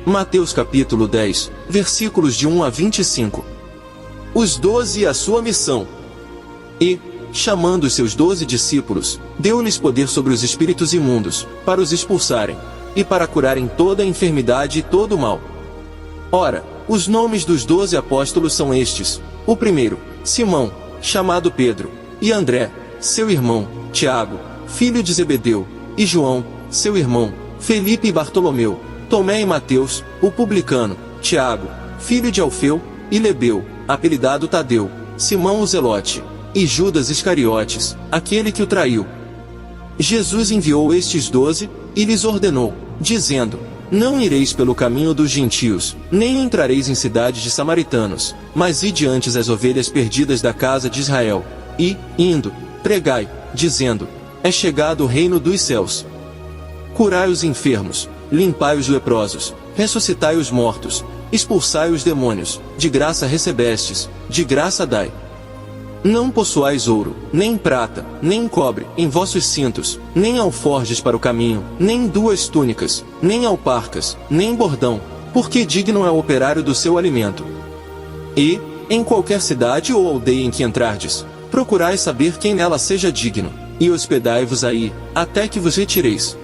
Mateus capítulo 10, versículos de 1 a 25. Os 12 e a sua missão. E, chamando os seus 12 discípulos, deu-lhes poder sobre os espíritos imundos, para os expulsarem, e para curarem toda a enfermidade e todo o mal. Ora, os nomes dos 12 apóstolos são estes: o primeiro, Simão, chamado Pedro, e André, seu irmão, Tiago, filho de Zebedeu, e João, seu irmão, Felipe e Bartolomeu, Tomé e Mateus, o publicano, Tiago, filho de Alfeu, e Lebeu, apelidado Tadeu, Simão o Zelote, e Judas Iscariotes, aquele que o traiu. Jesus enviou estes 12, e lhes ordenou, dizendo: Não ireis pelo caminho dos gentios, nem entrareis em cidades de samaritanos, mas ide antes as ovelhas perdidas da casa de Israel, e, indo, pregai, dizendo: É chegado o reino dos céus. Curai os enfermos, limpai os leprosos, ressuscitai os mortos, expulsai os demônios, de graça recebestes, de graça dai. Não possuais ouro, nem prata, nem cobre, em vossos cintos, nem alforjes para o caminho, nem 2 túnicas, nem alparcas, nem bordão, porque digno é o operário do seu alimento. E, em qualquer cidade ou aldeia em que entrardes, procurai saber quem nela seja digno, e hospedai-vos aí, até que vos retireis.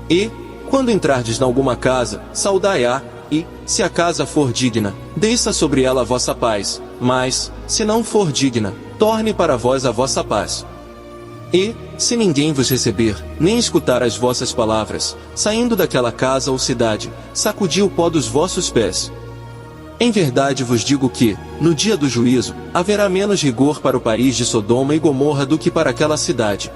E, quando entrardes em alguma casa, saudai-a, e, se a casa for digna, desça sobre ela a vossa paz, mas, se não for digna, torne para vós a vossa paz. E, se ninguém vos receber, nem escutar as vossas palavras, saindo daquela casa ou cidade, sacudi o pó dos vossos pés. Em verdade vos digo que, no dia do juízo, haverá menos rigor para o país de Sodoma e Gomorra do que para aquela cidade.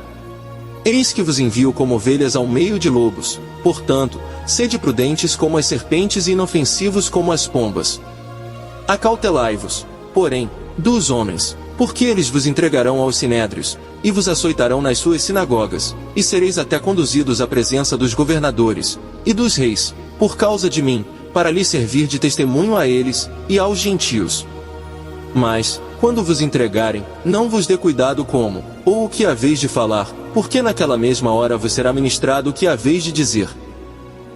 Eis que vos envio como ovelhas ao meio de lobos, portanto, sede prudentes como as serpentes e inofensivos como as pombas. Acautelai-vos, porém, dos homens, porque eles vos entregarão aos sinédrios, e vos açoitarão nas suas sinagogas, e sereis até conduzidos à presença dos governadores, e dos reis, por causa de mim, para lhes servir de testemunho a eles, e aos gentios. Mas, quando vos entregarem, não vos dê cuidado como, ou o que haveis de falar, porque naquela mesma hora vos será ministrado o que haveis de dizer.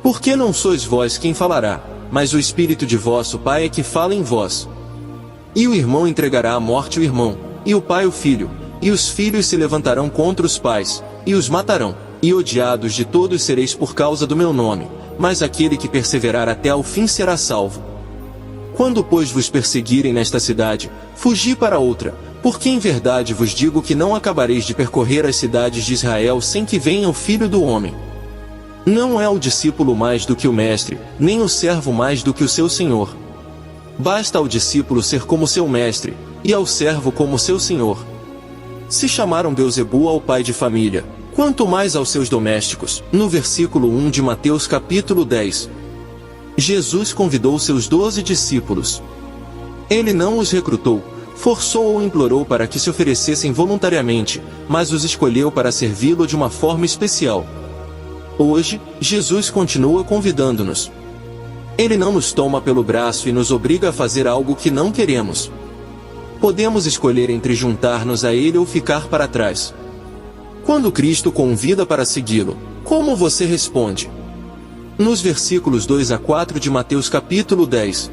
Porque não sois vós quem falará, mas o Espírito de vosso Pai é que fala em vós. E o irmão entregará à morte o irmão, e o pai o filho, e os filhos se levantarão contra os pais, e os matarão, e odiados de todos sereis por causa do meu nome, mas aquele que perseverar até ao fim será salvo. Quando, pois, vos perseguirem nesta cidade, fugi para outra, porque em verdade vos digo que não acabareis de percorrer as cidades de Israel sem que venha o Filho do Homem. Não é o discípulo mais do que o mestre, nem o servo mais do que o seu senhor. Basta ao discípulo ser como seu mestre, e ao servo como seu senhor. Se chamaram Beelzebu ao pai de família, quanto mais aos seus domésticos, no versículo 1 de Mateus capítulo 10. Jesus convidou seus 12 discípulos. Ele não os recrutou, forçou ou implorou para que se oferecessem voluntariamente, mas os escolheu para servi-lo de uma forma especial. Hoje, Jesus continua convidando-nos. Ele não nos toma pelo braço e nos obriga a fazer algo que não queremos. Podemos escolher entre juntar-nos a Ele ou ficar para trás. Quando Cristo convida para segui-lo, como você responde? Nos versículos 2 a 4 de Mateus capítulo 10.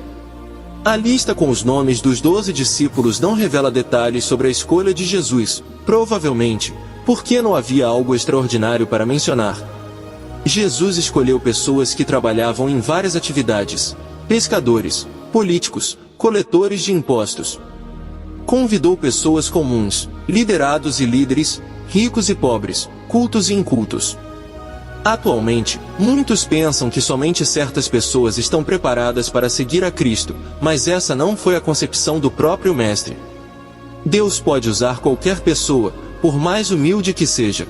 A lista com os nomes dos 12 discípulos não revela detalhes sobre a escolha de Jesus, provavelmente, porque não havia algo extraordinário para mencionar. Jesus escolheu pessoas que trabalhavam em várias atividades: pescadores, políticos, coletores de impostos. Convidou pessoas comuns, liderados e líderes, ricos e pobres, cultos e incultos. Atualmente, muitos pensam que somente certas pessoas estão preparadas para seguir a Cristo, mas essa não foi a concepção do próprio Mestre. Deus pode usar qualquer pessoa, por mais humilde que seja.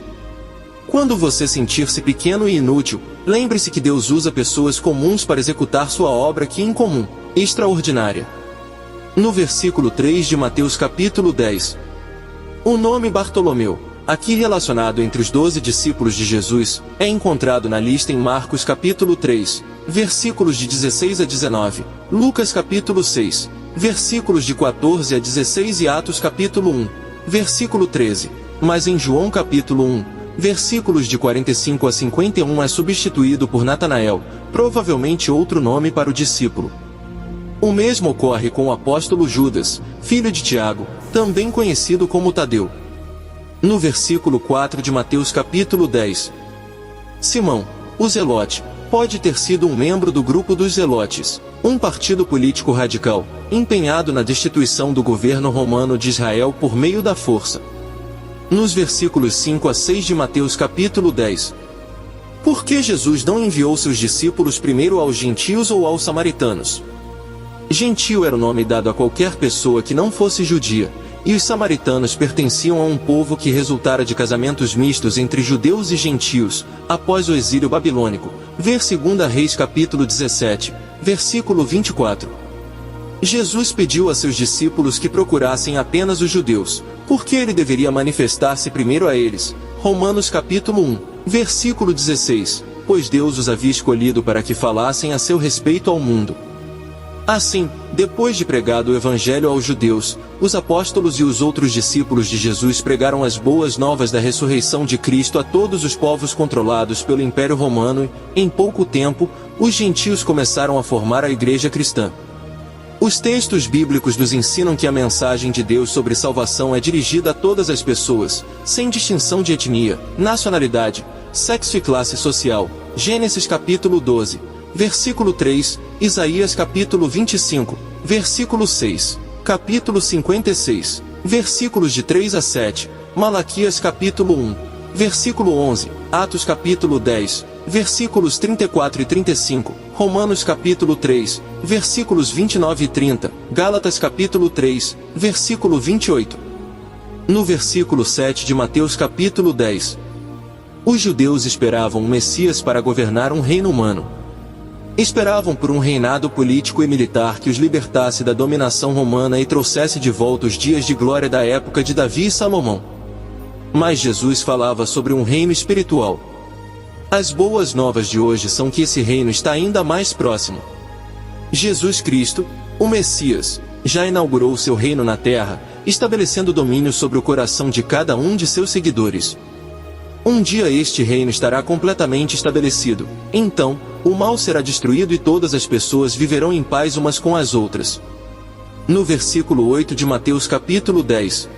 Quando você sentir-se pequeno e inútil, lembre-se que Deus usa pessoas comuns para executar sua obra que é incomum, extraordinária. No versículo 3 de Mateus capítulo 10. O nome Bartolomeu, aqui relacionado entre os 12 discípulos de Jesus, é encontrado na lista em Marcos capítulo 3, versículos de 16 a 19, Lucas capítulo 6, versículos de 14 a 16 e Atos capítulo 1, versículo 13, mas em João capítulo 1, versículos de 45 a 51 é substituído por Natanael, provavelmente outro nome para o discípulo. O mesmo ocorre com o apóstolo Judas, filho de Tiago, também conhecido como Tadeu. No versículo 4 de Mateus capítulo 10, Simão, o Zelote, pode ter sido um membro do grupo dos Zelotes, um partido político radical, empenhado na destituição do governo romano de Israel por meio da força. Nos versículos 5 a 6 de Mateus capítulo 10, por que Jesus não enviou seus discípulos primeiro aos gentios ou aos samaritanos? Gentio era o nome dado a qualquer pessoa que não fosse judia, e os samaritanos pertenciam a um povo que resultara de casamentos mistos entre judeus e gentios, após o exílio babilônico. Ver 2 Reis capítulo 17, versículo 24. Jesus pediu a seus discípulos que procurassem apenas os judeus, porque ele deveria manifestar-se primeiro a eles. Romanos capítulo 1, versículo 16, pois Deus os havia escolhido para que falassem a seu respeito ao mundo. Assim, depois de pregado o evangelho aos judeus, os apóstolos e os outros discípulos de Jesus pregaram as boas novas da ressurreição de Cristo a todos os povos controlados pelo Império Romano e, em pouco tempo, os gentios começaram a formar a igreja cristã. Os textos bíblicos nos ensinam que a mensagem de Deus sobre salvação é dirigida a todas as pessoas, sem distinção de etnia, nacionalidade, sexo e classe social. Gênesis capítulo 12. Versículo 3, Isaías capítulo 25, versículo 6, capítulo 56, versículos de 3 a 7, Malaquias capítulo 1, versículo 11, Atos capítulo 10, versículos 34 e 35, Romanos capítulo 3, versículos 29 e 30, Gálatas capítulo 3, versículo 28. No versículo 7 de Mateus capítulo 10, os judeus esperavam um Messias para governar um reino humano. Esperavam por um reinado político e militar que os libertasse da dominação romana e trouxesse de volta os dias de glória da época de Davi e Salomão. Mas Jesus falava sobre um reino espiritual. As boas novas de hoje são que esse reino está ainda mais próximo. Jesus Cristo, o Messias, já inaugurou seu reino na terra, estabelecendo domínio sobre o coração de cada um de seus seguidores. Um dia este reino estará completamente estabelecido. Então, o mal será destruído e todas as pessoas viverão em paz umas com as outras. No versículo 8 de Mateus capítulo 10,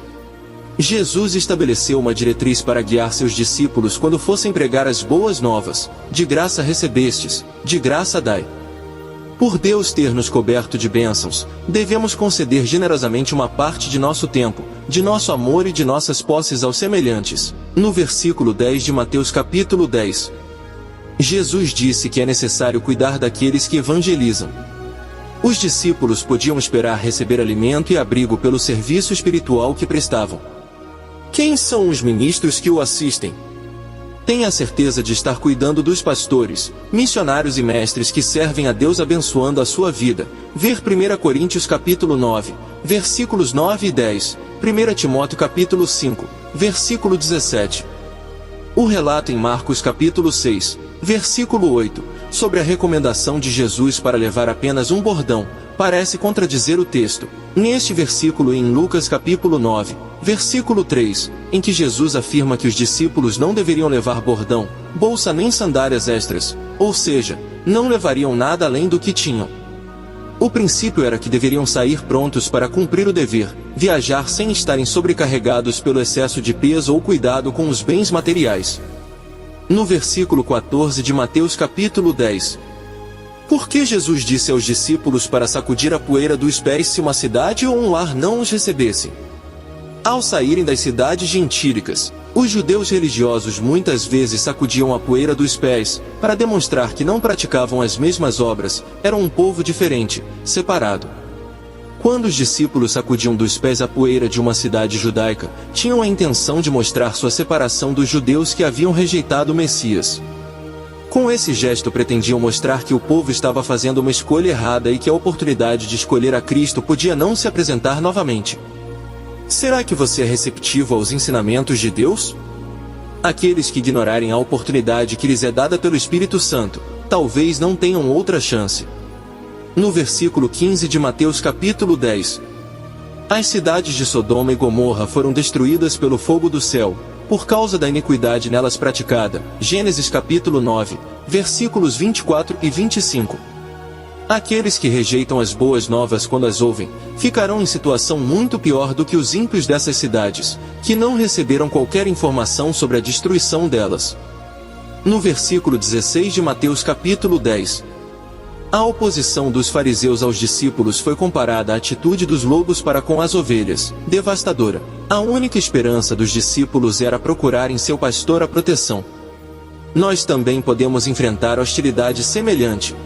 Jesus estabeleceu uma diretriz para guiar seus discípulos quando fossem pregar as boas novas: de graça recebestes, de graça dai. Por Deus ter nos coberto de bênçãos, devemos conceder generosamente uma parte de nosso tempo, de nosso amor e de nossas posses aos semelhantes. No versículo 10 de Mateus capítulo 10, Jesus disse que é necessário cuidar daqueles que evangelizam. Os discípulos podiam esperar receber alimento e abrigo pelo serviço espiritual que prestavam. Quem são os ministros que o assistem? Tenha a certeza de estar cuidando dos pastores, missionários e mestres que servem a Deus abençoando a sua vida. Ver 1 Coríntios capítulo 9, versículos 9 e 10, 1 Timóteo capítulo 5, versículo 17. O relato em Marcos capítulo 6, versículo 8, sobre a recomendação de Jesus para levar apenas um bordão, parece contradizer o texto. Neste versículo e em Lucas capítulo 9, versículo 3, em que Jesus afirma que os discípulos não deveriam levar bordão, bolsa nem sandálias extras, ou seja, não levariam nada além do que tinham. O princípio era que deveriam sair prontos para cumprir o dever, viajar sem estarem sobrecarregados pelo excesso de peso ou cuidado com os bens materiais. No versículo 14 de Mateus capítulo 10, por que Jesus disse aos discípulos para sacudir a poeira dos pés se uma cidade ou um lar não os recebesse? Ao saírem das cidades gentílicas, os judeus religiosos muitas vezes sacudiam a poeira dos pés, para demonstrar que não praticavam as mesmas obras, eram um povo diferente, separado. Quando os discípulos sacudiam dos pés a poeira de uma cidade judaica, tinham a intenção de mostrar sua separação dos judeus que haviam rejeitado o Messias. Com esse gesto pretendiam mostrar que o povo estava fazendo uma escolha errada e que a oportunidade de escolher a Cristo podia não se apresentar novamente. Será que você é receptivo aos ensinamentos de Deus? Aqueles que ignorarem a oportunidade que lhes é dada pelo Espírito Santo, talvez não tenham outra chance. No versículo 15 de Mateus capítulo 10, as cidades de Sodoma e Gomorra foram destruídas pelo fogo do céu, por causa da iniquidade nelas praticada. Gênesis capítulo 9, versículos 24 e 25. Aqueles que rejeitam as boas novas quando as ouvem, ficarão em situação muito pior do que os ímpios dessas cidades, que não receberam qualquer informação sobre a destruição delas. No versículo 16 de Mateus capítulo 10, a oposição dos fariseus aos discípulos foi comparada à atitude dos lobos para com as ovelhas, devastadora. A única esperança dos discípulos era procurar em seu pastor a proteção. Nós também podemos enfrentar hostilidade semelhante.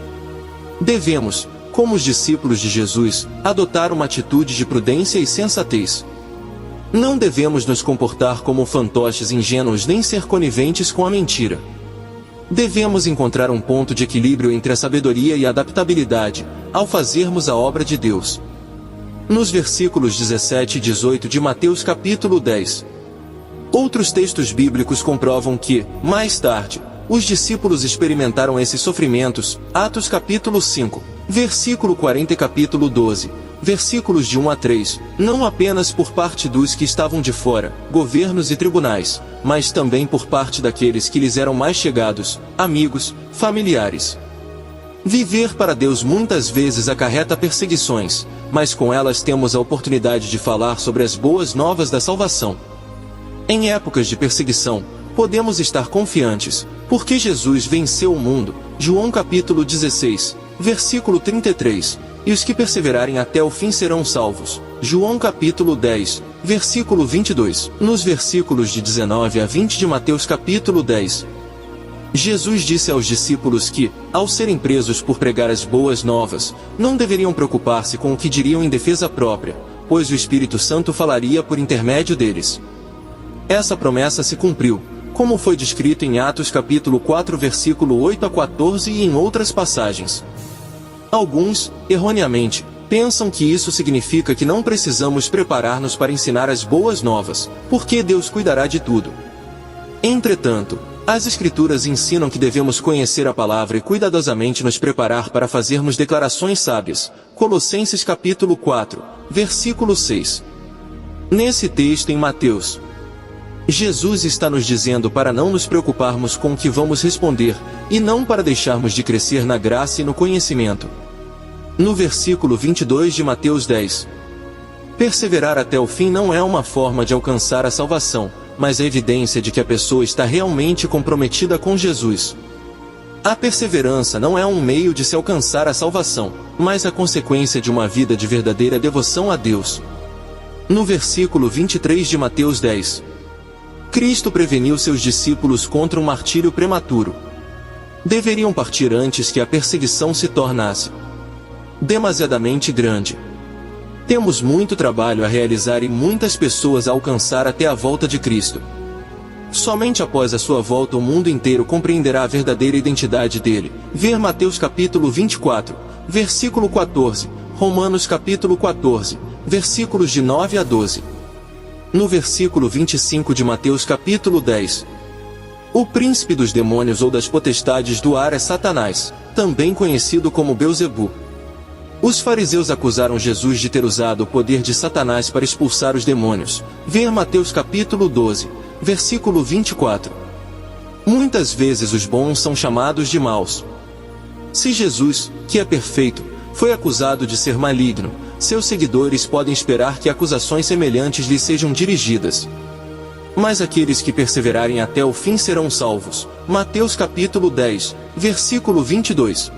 Devemos, como os discípulos de Jesus, adotar uma atitude de prudência e sensatez. Não devemos nos comportar como fantoches ingênuos nem ser coniventes com a mentira. Devemos encontrar um ponto de equilíbrio entre a sabedoria e a adaptabilidade, ao fazermos a obra de Deus. Nos versículos 17 e 18 de Mateus capítulo 10. Outros textos bíblicos comprovam que, mais tarde, os discípulos experimentaram esses sofrimentos. Atos capítulo 5, versículo 40 e capítulo 12, versículos de 1 a 3, não apenas por parte dos que estavam de fora, governos e tribunais, mas também por parte daqueles que lhes eram mais chegados, amigos, familiares. Viver para Deus muitas vezes acarreta perseguições, mas com elas temos a oportunidade de falar sobre as boas novas da salvação. Em épocas de perseguição, podemos estar confiantes, porque Jesus venceu o mundo. João capítulo 16, versículo 33, e os que perseverarem até o fim serão salvos. João capítulo 10, versículo 22. Nos versículos de 19 a 20 de Mateus capítulo 10, Jesus disse aos discípulos que, ao serem presos por pregar as boas novas, não deveriam preocupar-se com o que diriam em defesa própria, pois o Espírito Santo falaria por intermédio deles. Essa promessa se cumpriu, como foi descrito em Atos capítulo 4 versículo 8 a 14 e em outras passagens. Alguns, erroneamente, pensam que isso significa que não precisamos preparar-nos para ensinar as boas novas, porque Deus cuidará de tudo. Entretanto, as Escrituras ensinam que devemos conhecer a palavra e cuidadosamente nos preparar para fazermos declarações sábias. Colossenses capítulo 4, versículo 6. Nesse texto em Mateus, Jesus está nos dizendo para não nos preocuparmos com o que vamos responder, e não para deixarmos de crescer na graça e no conhecimento. No versículo 22 de Mateus 10, perseverar até o fim não é uma forma de alcançar a salvação, mas a evidência de que a pessoa está realmente comprometida com Jesus. A perseverança não é um meio de se alcançar a salvação, mas a consequência de uma vida de verdadeira devoção a Deus. No versículo 23 de Mateus 10, Cristo preveniu seus discípulos contra um martírio prematuro. Deveriam partir antes que a perseguição se tornasse demasiadamente grande. Temos muito trabalho a realizar e muitas pessoas a alcançar até a volta de Cristo. Somente após a sua volta o mundo inteiro compreenderá a verdadeira identidade dele. Ver Mateus capítulo 24, versículo 14, Romanos capítulo 14, versículos de 9 a 12. No versículo 25 de Mateus capítulo 10, o príncipe dos demônios ou das potestades do ar é Satanás, também conhecido como Belzebu. Os fariseus acusaram Jesus de ter usado o poder de Satanás para expulsar os demônios. Ver Mateus capítulo 12, versículo 24. Muitas vezes os bons são chamados de maus. Se Jesus, que é perfeito, foi acusado de ser maligno, seus seguidores podem esperar que acusações semelhantes lhe sejam dirigidas. Mas aqueles que perseverarem até o fim serão salvos. Mateus capítulo 10, versículo 22.